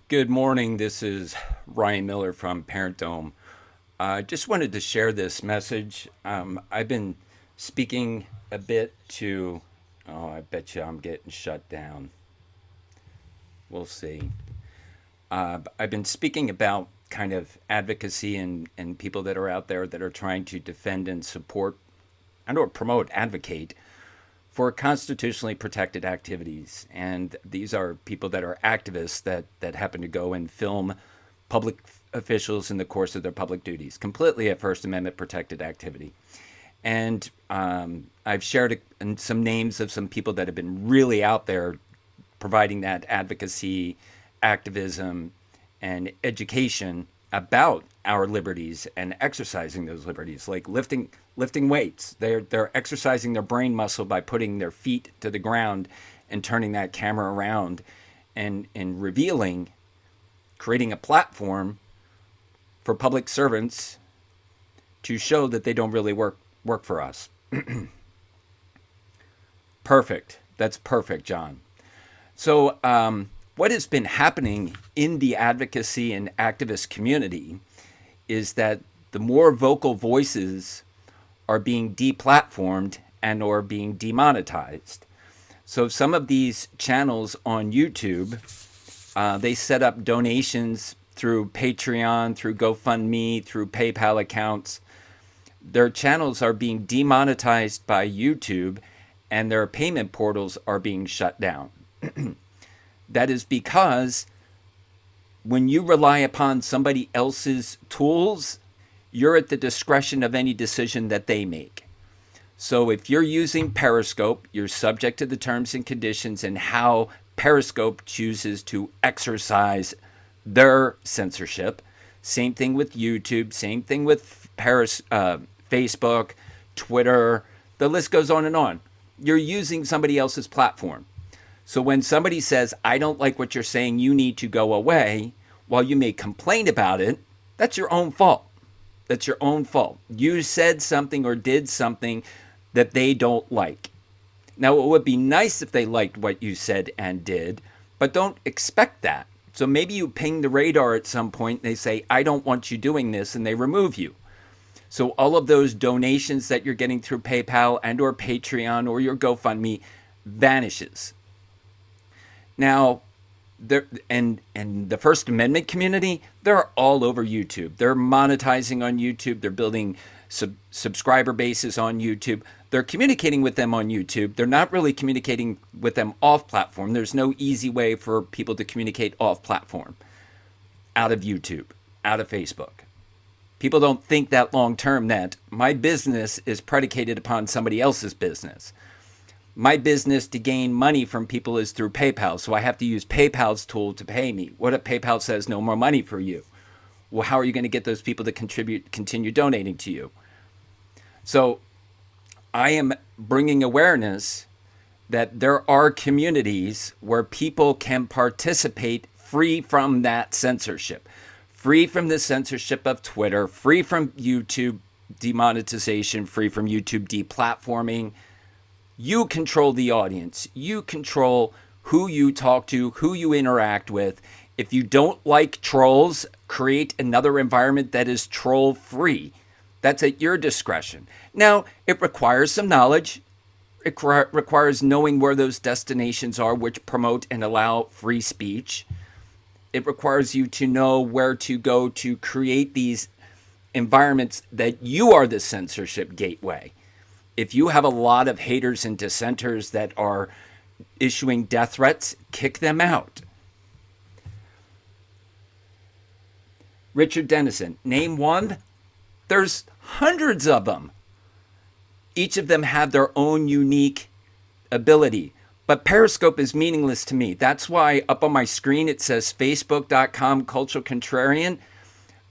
Good morning. This is Ryan Miller from Parent Dome. I just wanted to share this message. I've been speaking a bit to, oh, I bet you I'm getting shut down. We'll see. I've been speaking about kind of advocacy and people that are out there that are trying to defend and support and or promote, advocate for constitutionally protected activities. And these are people that are activists that happen to go and film public officials in the course of their public duties, completely a First Amendment protected activity. And I've shared some names of some people that have been really out there providing that advocacy, activism, and education about our liberties and exercising those liberties, like lifting weights. They're exercising their brain muscle by putting their feet to the ground and turning that camera around and revealing, creating a platform for public servants to show that they don't really work for us. Perfect. That's perfect, John. So what has been happening in the advocacy and activist community is that the more vocal voices are being deplatformed and or being demonetized. So some of these channels on YouTube, they set up donations through Patreon, through GoFundMe, through PayPal accounts. Their channels are being demonetized by YouTube and their payment portals are being shut down. That is because when you rely upon somebody else's tools, you're at the discretion of any decision that they make. So if you're using Periscope, you're subject to the terms and conditions and how Periscope chooses to exercise their censorship. Same thing with YouTube, same thing with Facebook, Twitter, the list goes on and on. You're using somebody else's platform. So when somebody says, I don't like what you're saying, you need to go away, while you may complain about it, that's your own fault. That's your own fault. You said something or did something that they don't like. Now, it would be nice if they liked what you said and did, but don't expect that. So maybe you ping the radar at some point and they say, I don't want you doing this, and they remove you. So all of those donations that you're getting through PayPal and or Patreon or your GoFundMe vanishes. Now, and the First Amendment community, they're all over YouTube. They're monetizing on YouTube. They're building subscriber bases on YouTube. They're communicating with them on YouTube. They're not really communicating with them off platform. There's no easy way for people to communicate off platform, out of YouTube, out of Facebook. People don't think that long term that my business is predicated upon somebody else's business. My business to gain money from people is through PayPal, so I have to use PayPal's tool to pay me. What if PayPal says no more money for you? Well, how are you going to get those people to continue donating to you? So I am bringing awareness that there are communities where people can participate free from that censorship, free from the censorship of Twitter, free from YouTube demonetization, free from YouTube deplatforming. You control the audience. You control who you talk to, who you interact with. If you don't like trolls, create another environment that is troll-free. That's at your discretion. Now, it requires some knowledge. It requires knowing where those destinations are, which promote and allow free speech. It requires you to know where to go to create these environments that you are the censorship gateway. If you have a lot of haters and dissenters that are issuing death threats, kick them out. Richard Dennison, name one. There's hundreds of them. Each of them have their own unique ability. But Periscope is meaningless to me. That's why up on my screen it says facebook.com cultural contrarian.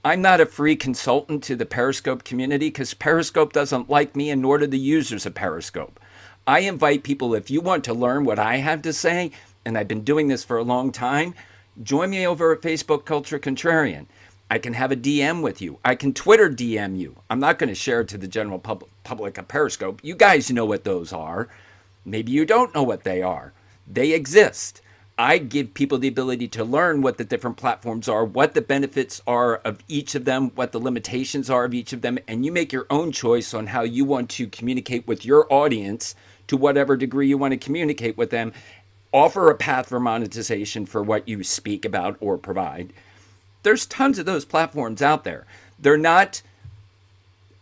I'm not a free consultant to the Periscope community because Periscope doesn't like me, and nor do the users of Periscope. I invite people, if you want to learn what I have to say, and I've been doing this for a long time, join me over at Facebook Culture Contrarian. I can have a DM with you. I can Twitter DM you. I'm not going to share it to the general public of Periscope. You guys know what those are. Maybe you don't know what they are. They exist. I give people the ability to learn what the different platforms are, what the benefits are of each of them, what the limitations are of each of them, and you make your own choice on how you want to communicate with your audience to whatever degree you want to communicate with them. Offer a path for monetization for what you speak about or provide. There's tons of those platforms out there. They're not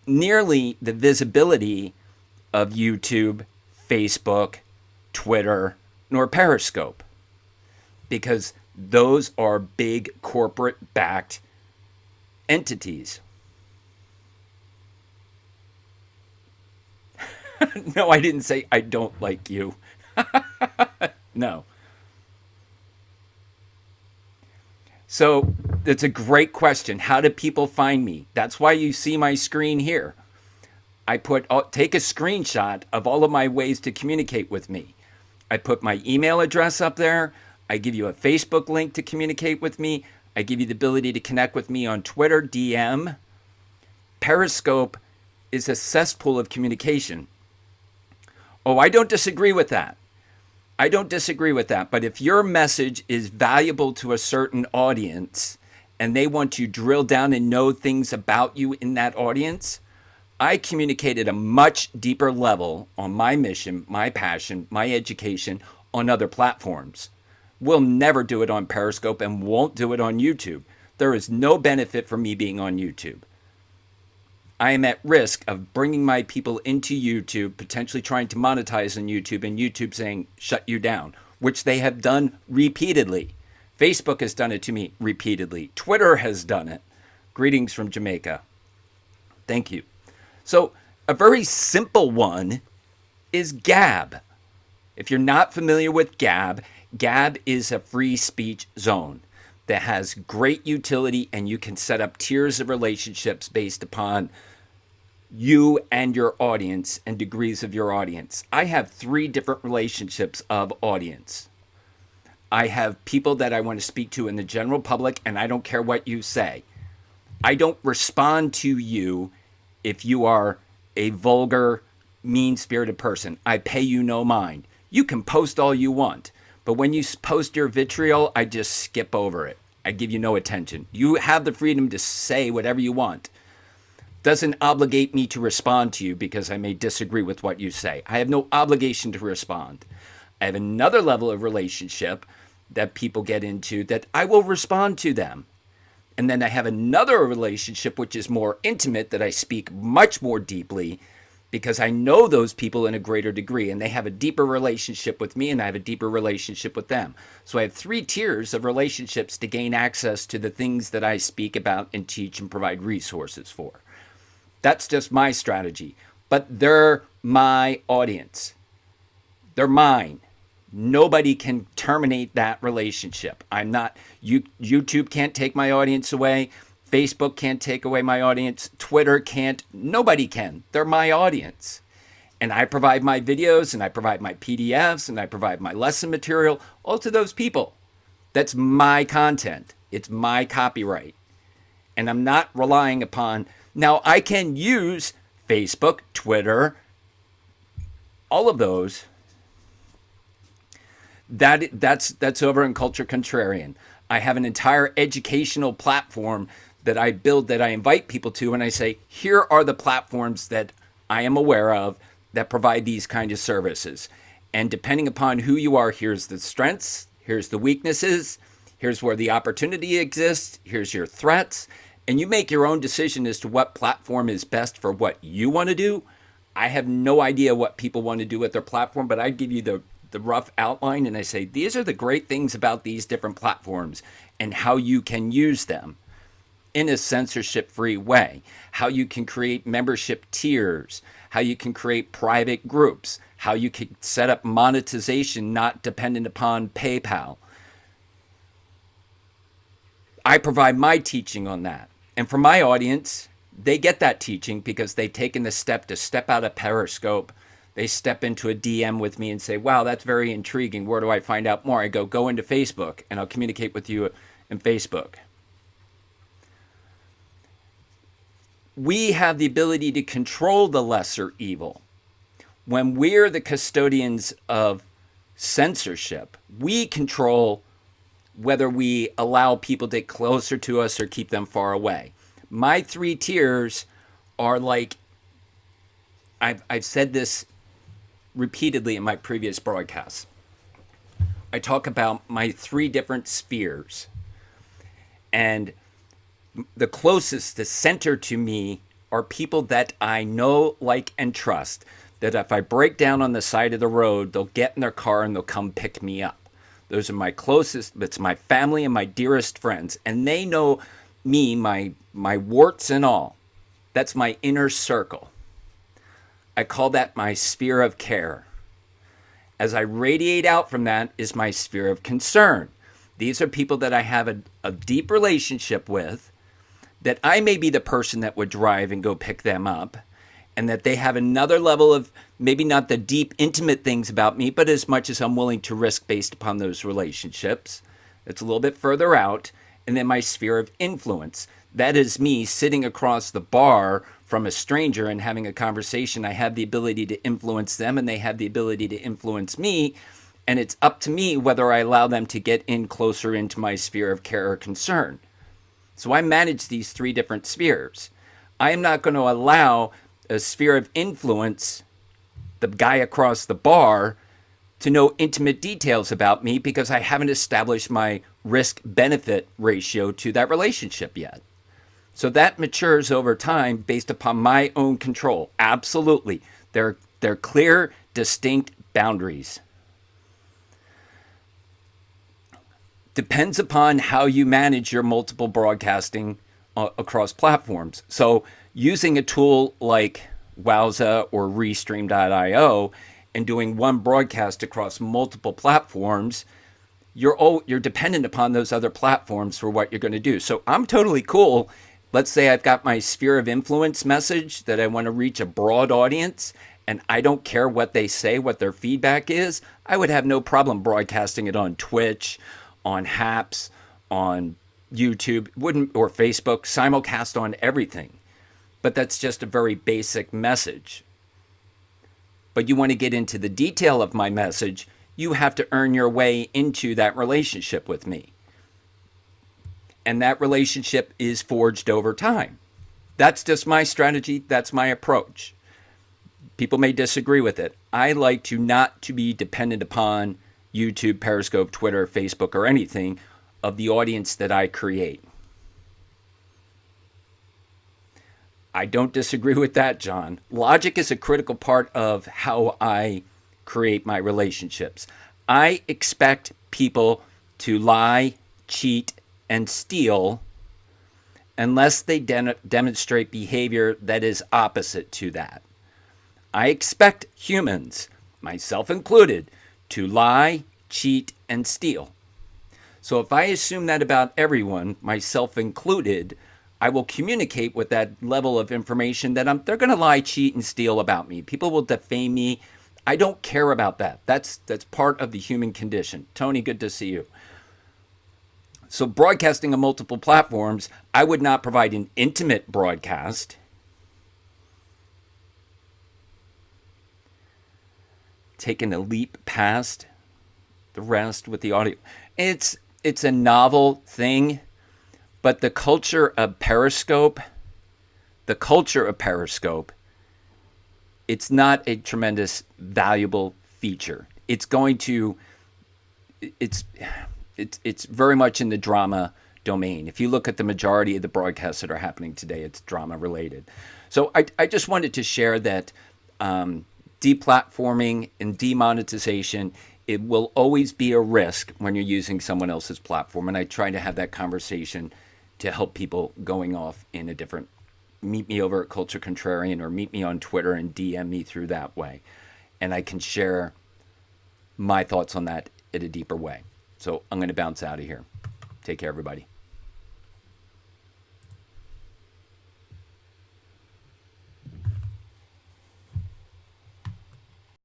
nearly the visibility of YouTube, Facebook, Twitter, nor Periscope, because those are big corporate-backed entities. No, I didn't say I don't like you. No. So it's a great question. How do people find me? That's why you see my screen here. I take a screenshot of all of my ways to communicate with me. I put my email address up there. I give you a Facebook link to communicate with me. I give you the ability to connect with me on Twitter, DM. Periscope is a cesspool of communication. Oh, I don't disagree with that. I don't disagree with that. But if your message is valuable to a certain audience and they want to drill down and know things about you in that audience, I communicate at a much deeper level on my mission, my passion, my education on other platforms. We'll never do it on Periscope and won't do it on YouTube. There is no benefit for me being on YouTube. I am at risk of bringing my people into YouTube, potentially trying to monetize on YouTube, and YouTube saying, shut you down, which they have done repeatedly. Facebook has done it to me repeatedly. Twitter has done it. Greetings from Jamaica. Thank you. So a very simple one is Gab. If you're not familiar with Gab, Gab is a free speech zone that has great utility, and you can set up tiers of relationships based upon you and your audience and degrees of your audience. I have 3 different relationships of audience. I have people that I want to speak to in the general public, and I don't care what you say. I don't respond to you if you are a vulgar, mean-spirited person. I pay you no mind. You can post all you want, but when you post your vitriol, I just skip over it. I give you no attention. You have the freedom to say whatever you want. Doesn't obligate me to respond to you because I may disagree with what you say. I have no obligation to respond. I have another level of relationship that people get into that I will respond to them. And then I have another relationship which is more intimate that I speak much more deeply because I know those people in a greater degree and they have a deeper relationship with me and I have a deeper relationship with them. So I have 3 tiers of relationships to gain access to the things that I speak about and teach and provide resources for. That's just my strategy. But they're my audience. They're mine. Nobody can terminate that relationship. YouTube can't take my audience away. Facebook can't take away my audience. Twitter can't. Nobody can. They're my audience. And I provide my videos and I provide my PDFs and I provide my lesson material all to those people. That's my content. It's my copyright. And I'm not relying upon... Now, I can use Facebook, Twitter, all of those. That's over in Culture Contrarian. I have an entire educational platform that I build that I invite people to, and I say, here are the platforms that I am aware of that provide these kind of services. And depending upon who you are, here's the strengths, here's the weaknesses, here's where the opportunity exists, here's your threats. And you make your own decision as to what platform is best for what you want to do. I have no idea what people want to do with their platform, but I give you the rough outline and I say, these are the great things about these different platforms and how you can use them in a censorship-free way, how you can create membership tiers, how you can create private groups, how you can set up monetization not dependent upon PayPal. I provide my teaching on that. And for my audience, they get that teaching because they've taken the step to step out of Periscope. They step into a DM with me and say, wow, that's very intriguing. Where do I find out more? I go into Facebook and I'll communicate with you in Facebook. We have the ability to control the lesser evil. When we're the custodians of censorship. We control whether we allow people to get closer to us or keep them far away. My 3 tiers are like, I've said this repeatedly in my previous broadcasts. I talk about my 3 different spheres. And the closest, the center to me, are people that I know, like, and trust. That if I break down on the side of the road, they'll get in their car and they'll come pick me up. Those are my closest, it's my family and my dearest friends. And they know me, my warts and all. That's my inner circle. I call that my sphere of care. As I radiate out from that is my sphere of concern. These are people that I have a deep relationship with, that I may be the person that would drive and go pick them up, and that they have another level of maybe not the deep, intimate things about me, but as much as I'm willing to risk based upon those relationships. It's a little bit further out. And then my sphere of influence. That is me sitting across the bar from a stranger and having a conversation. I have the ability to influence them, and they have the ability to influence me. And it's up to me whether I allow them to get in closer into my sphere of care or concern. So I manage these 3 different spheres. I am not going to allow a sphere of influence, the guy across the bar, to know intimate details about me because I haven't established my risk-benefit ratio to that relationship yet. So that matures over time based upon my own control. Absolutely. They're clear, distinct boundaries. Depends upon how you manage your multiple broadcasting across platforms. So using a tool like Wowza or Restream.io and doing one broadcast across multiple platforms, you're dependent upon those other platforms for what you're going to do. So I'm totally cool. Let's say I've got my sphere of influence message that I want to reach a broad audience, and I don't care what they say, what their feedback is. I would have no problem broadcasting it on Twitch, on Haps, on YouTube, or Facebook, simulcast on everything. But that's just a very basic message. But you want to get into the detail of my message, you have to earn your way into that relationship with me. And that relationship is forged over time. That's just my strategy. That's my approach. People may disagree with it. I like to not to be dependent upon YouTube, Periscope, Twitter, Facebook, or anything of the audience that I create. I don't disagree with that, John. Logic is a critical part of how I create my relationships. I expect people to lie, cheat, and steal unless they demonstrate behavior that is opposite to that. I expect humans, myself included, to lie, cheat, and steal. So if I assume that about everyone, myself included, I will communicate with that level of information that they're going to lie, cheat, and steal about me. People will defame me. I don't care about that. That's part of the human condition. Tony, good to see you. So broadcasting on multiple platforms, I would not provide an intimate broadcast. Taking a leap past the rest with the audio. It's a novel thing, but the culture of Periscope, it's not a tremendous valuable feature. It's very much in the drama domain. If you look at the majority of the broadcasts that are happening today, it's drama related. So I just wanted to share that deplatforming and demonetization, it will always be a risk when you're using someone else's platform. And I try to have that conversation to help people going off in a different, meet me over at Culture Contrarian or meet me on Twitter and DM me through that way. And I can share my thoughts on that in a deeper way. So I'm going to bounce out of here. Take care, everybody.